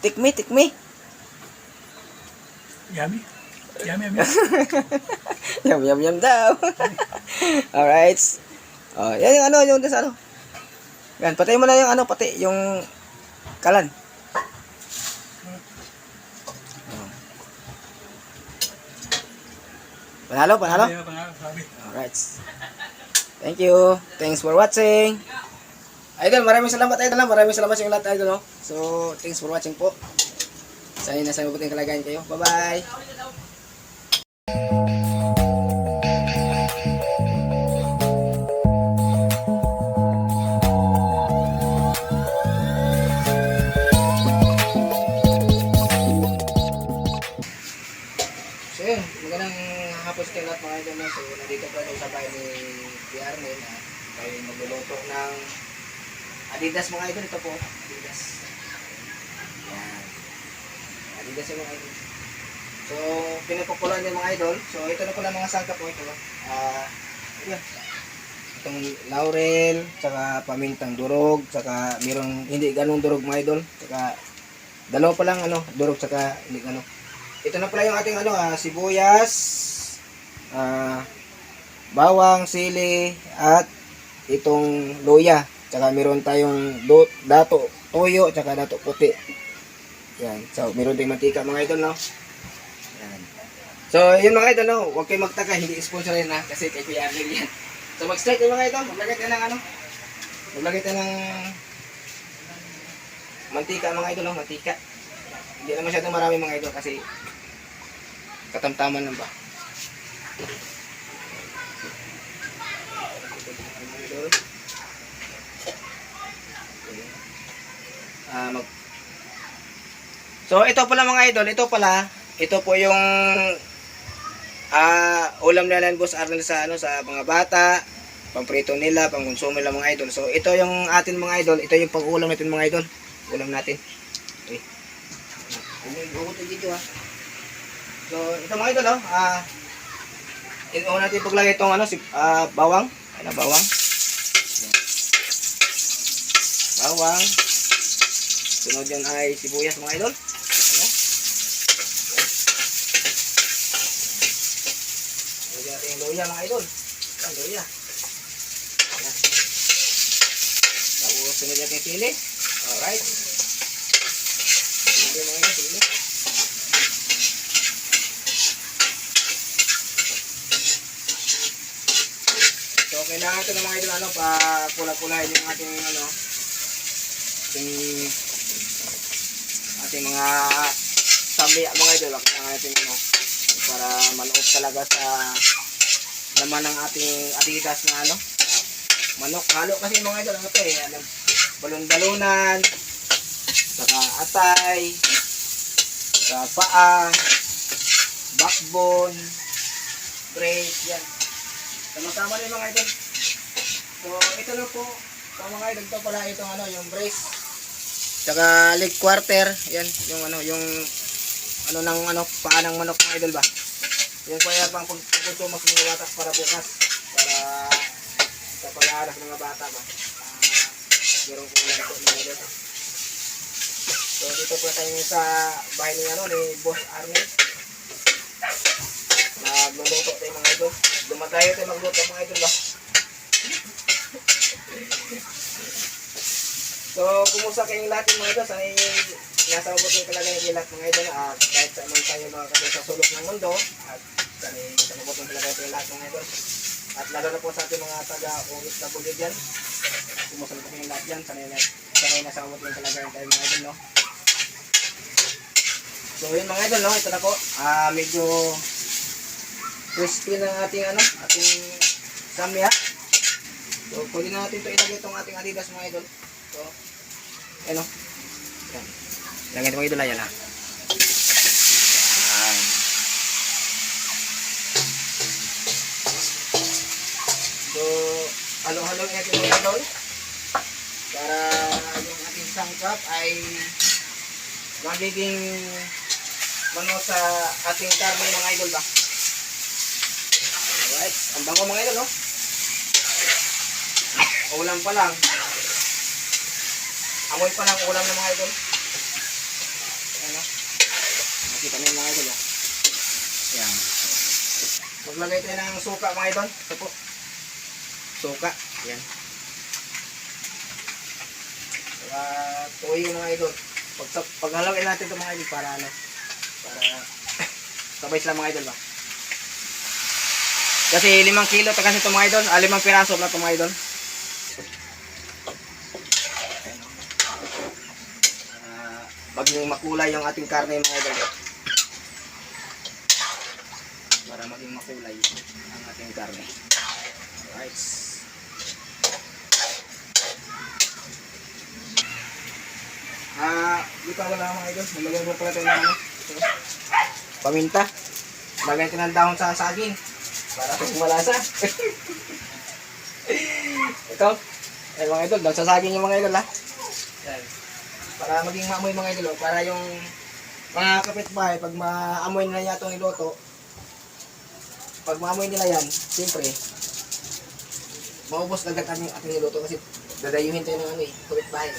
Tikmi, tikmi. Yummy. Yummy, yummy. Yum, yum, yum daw. Alright. Oh, yan yung ano, yung sa ano. Yan, patay mo na yung ano, pati yung kalan. Oh. Panalo, panalo. Sabi. Alright. Thank you. Thanks for watching. Idol, maraming salamat idol. Maraming salamat sa inyo lahat idol. No? So, thanks for watching po. Sana nasa mabuting kalagayan kayo. Bye-bye. So yun, magandang hapon sa lahat mga idol. So nandito po tayo sa bahay ni Arnel. Tayo magluluto ng Adidas mga idol. Ito po, Adidas. Yan. Adidas yung mga idol. So pinapakulan yung mga idol. So ito na pala mga sangkap po ito. Yan. Itong laurel, tsaka pamintang durog, tsaka mayroong hindi ganong durog mga idol. Tsaka dalawa pa lang ano, durog tsaka hindi ano. Ito na pala yung ating ano, sibuyas, bawang, sili, at itong luya. Tsaka meron tayong dato, toyo, tsaka dato puti. Yan. So, meron tayong mantika mga idol, no? Yan. So, yun mga idol, no? Huwag kayong magtaka, hindi sponsor rin ha, kasi kay Kuya Arnel yan. So, mag-start yung mga idol. Maglagay tayo ng ano? Maglagay tayo ng mantika mga idol, no? Mantika. Hindi na masyadong marami mga idol kasi katamtaman lang ba. So ito pala mga idol, ito po yung ulam nila ng Boss Arnel sa ano sa mga bata, pamprito nila, pangkonsumo nila mga idol. So ito yung atin mga idol, ito yung pag-ulam natin mga idol. Ulam natin. Okay. Huwag ito dito ha. So, ito mga idol, inuuna natin paglagay itong ano, bawang. Ano, bawang. Bawang. Sunod yan ay sibuyas mga idol. Ano? Sunod natin yung luya mga idol. Ayan, luya. Ayan. Tapos sunod natin yung sili. Alright. Sili mga idol, sili. So, kailangan ito ng mga idol, ano, pa-pula-pulahin yung ating, ano, ating mga sambi, mga idol. Kailangan natin, ano, para maloob talaga sa laman ng ating Adidas na, ano, manok. Halo kasi mga idol, ano ito ano, balon-balunan, saka atay, saka paa, backbone, brace, yan. Sama-sama rin mga idol. So, ito na po. So, mga idol, ito pala itong ano, yung brace. Tsaka leg quarter. Yan, yung ano, yung ano ng ano, paa ng manok mga idol ba. Yan po yan pang pagkutumas mga bata para bukas. Para sa pag-aaral ng mga bata ba. Merong kulang po mga idol. So, dito po tayo sa bahay ni, ano, ni Boss Arnel. Magluluto tayo mga idol. Dumatayo tayo magluto mga idol ba. So, kumusta kayong lahat mga idol? Sana nasa mabuting kalagayan ng lahat mga idol. At kahit sa man tayo mga kasi sa sulok ng mundo. At sana nasa mabuting kalagayan ng lahat mga idol. At lalo na po sa ating mga taga-uwit na bugid dyan. Kumusta na po kayong lahat dyan. Sana nasa mabuting kalagayan tayo mga idol, no? So, yun mga idol, no? Ito na po. Medyo crispy ng ating ano, ating samya. So, pwede na natin ito ilagay itong ating Adidas mga idol. So, ano? Yan. Ilagay ito mga idol, ayan ha. Yan. So, halo-halo natin mga idol. Para yung ating sangkap ay magiging mano sa ating karne mga idol ba. Alright, ang bango mga idol, no? Ulam pa lang. Amoy pa lang ulam ng mga idol. Nakita niyo mga idol. Yan. Maglagay tayo ng suka mga idol. Ito po. Suka. Yan. Tuyo mga idol. Paghalawin natin ito mga idol para ano. Para sabay sila mga idol ba. Kasi 5 kilo ta kasi ito mga idol. 5 piraso na ito mga idol. Maging makulay yung ating karne mga idol. Para maging makulay ang ating karne. Alright. Dito wala mga idol. Nalagay mo pala tayo ng ano. Paminta. Lagay ito ng dahon sa saging. Para ito malasa. Ito. Ay mga idol. Dahon sa saging yung mga idol ha. Yan. Para maging maamoy mga idol. Para yung mga kapitbahay, pag maamoy nila niya itong iluto, pag maamoy nila yan, siyempre, maubos agad ang ating niluto kasi dadayuhin tayo ng ano eh, kapitbahay.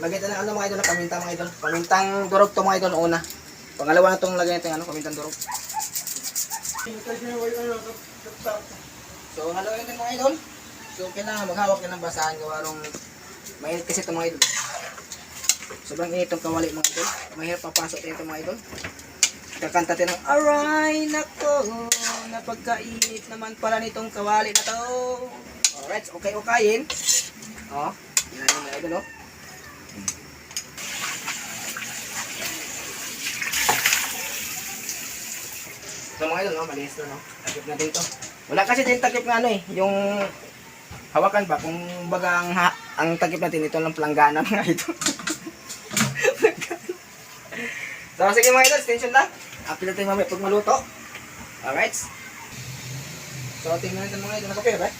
Lagay tayo ng ano mga idol, paminta mga idol. Pamintang durog to mga idol, una. Pangalawa na itong lagay natin ano, pamintang durog. So, halawin natin mga idol. So, kailangan maghawak ka ng basahan gawarong mainit kasi ito mga idol. Sobrang init itong kawali mga idol. Mahirap papasok tayo ito mga idol. Kakanta tayo ng aray nako, napagkainit naman pala nitong kawali na to. Alright, okay-okayin. O, yan yung mga idol o. So mga idol, no, malinis na, no? Takip na dito. Wala kasi din takip nga ano eh, yung hawakan ba, kung baga ang takip natin, ito lang planggana mga idol. So sige mga idol, extension lang. Upload natin mamaya pag maluto. Alright. So tingnan natin mga idol, nakapir eh.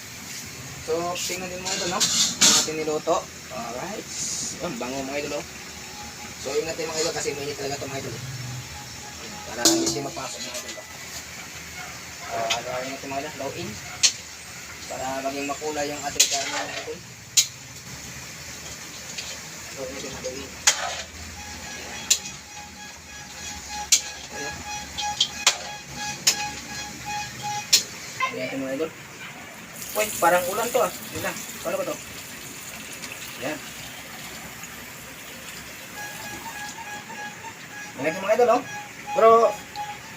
So tingnan din mga idol, no? Ang ating niluto. Alright. Yung bango mga idol, no? So yun natin mga idol kasi mainit talaga ito mga idol. Para hindi mapasok mga idol. Agawin natin mga idol, low in. Para maging makulay yung ating karne mga idol. So yun natin low in. Ayan mga idol. Uy, parang ulan to ah. Yun lang. Paano ba to? Ayan. Ayan mga idol oh. Pero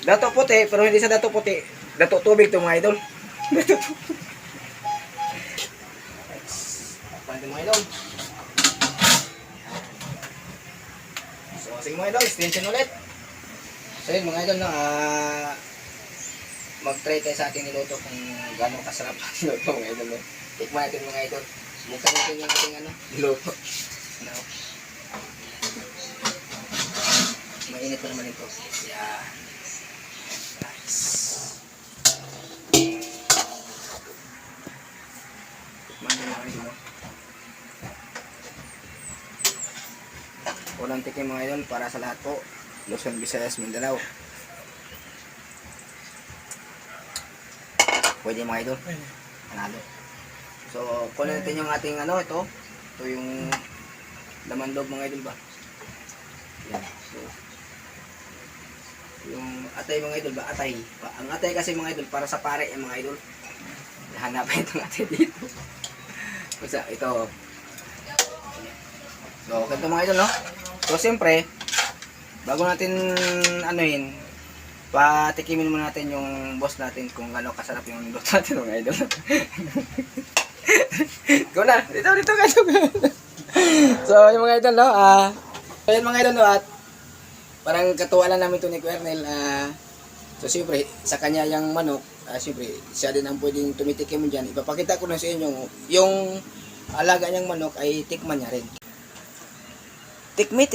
dato puti, pero hindi sa dato puti. Dato tubig to mga idol. Dato tubig. Ayan mga idol. So sige mga idol, extension ulit. So yun mga idol no, mag-try tayo sa ating niluto kung gano'ng kasarap ang niluto mga idol. No? Tikman natin mga idol. Subukan natin yung ating ano, niluto. No? Mainit pa naman ito. Yeah. Nice. Tikman natin mga idol. No? Unang tikim mga idol para sa lahat po. Luzon, Visayas, Mindanao. Pwede mga idol. Panalo. So, kunin natin yung ating ano, ito. Ito yung laman loob mga idol ba? Yan. So, yung atay mga idol ba? Atay. Ang atay kasi mga idol, para sa pare yung mga idol. Hanapin itong atay dito. Kasi ito. So, ganito mga idol, no? So, siyempre, bago natin anuhin, patikimin muna natin yung boss natin kung gano'ng kasarap yung luto natin mga idol. Go na! Dito kayo! So, yung mga idol, no? Ayun mga idol, no? At parang katuwa lang namin ito ni Kuernel. So, siyempre, sa kanya yung manok, siyempre, siya din ang pwedeng tumitikim mo dyan. Ipapakita ko na sa inyo, yung alaga niyang manok ay tikman niya rin. Tikmi!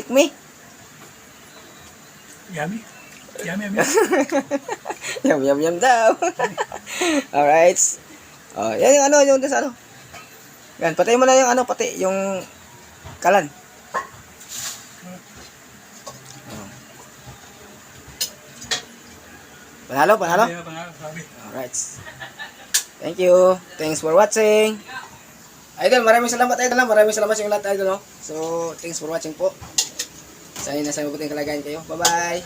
Yummy. Yummy. Yum daw. Alright. Oh, yan yung ano, yung sa ano. Yan, patay mo na yung ano, pati yung kalan. Panalo. Alright. Thank you. Thanks for watching. Idol, maraming salamat idol. Maraming salamat sa inyo lahat idol. No? So, thanks for watching po. Sana nasa mabuting kalagayan kayo. Bye-bye!